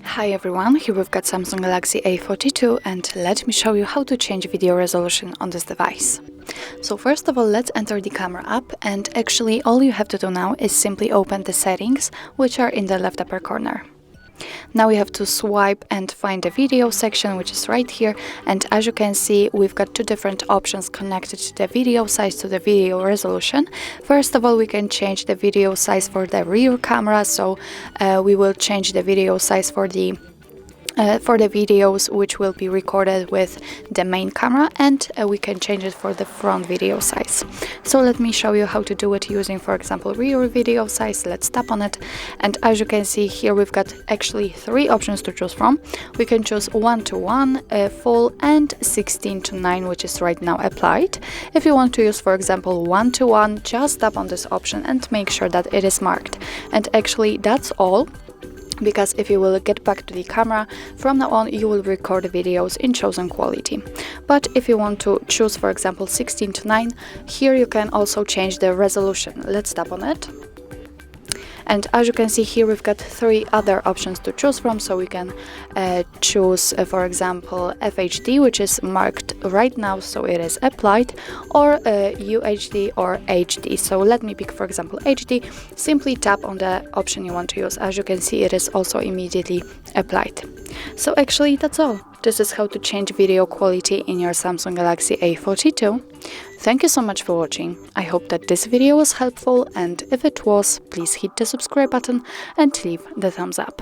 Hi everyone, here we've got Samsung Galaxy A42 and let me show you how to change video resolution on this device. So first of all, let's enter the camera app, and actually all you have to do now is simply open the settings, which are in the left upper corner. Now we have to swipe and find the video section, which is right here, and as you can see we've got two different options connected to the video size, to the video resolution. First of all, we can change the video size for the rear camera, so we will change the video size for the videos which will be recorded with the main camera, and we can change it for the front video size. So let me show you how to do it using, for example, rear video size. Let's tap on it, and as you can see here we've got actually three options to choose from. We can choose 1:1, full, and 16:9, which is right now applied. If you want to use, for example, 1:1, just tap on this option and make sure that it is marked. And actually that's all, because if you will get back to the camera, from now on you will record videos in chosen quality. But if you want to choose, for example, 16:9, here you can also change the resolution. Let's tap on it. And as you can see here, we've got three other options to choose from. So we can choose, for example, FHD, which is marked right now, so it is applied, or UHD or HD. So let me pick, for example, HD. Simply tap on the option you want to use. As you can see, it is also immediately applied. So actually that's all. This is how to change video quality in your Samsung Galaxy A42. Thank you so much for watching. I hope that this video was helpful, and if it was, please hit the subscribe button and leave the thumbs up.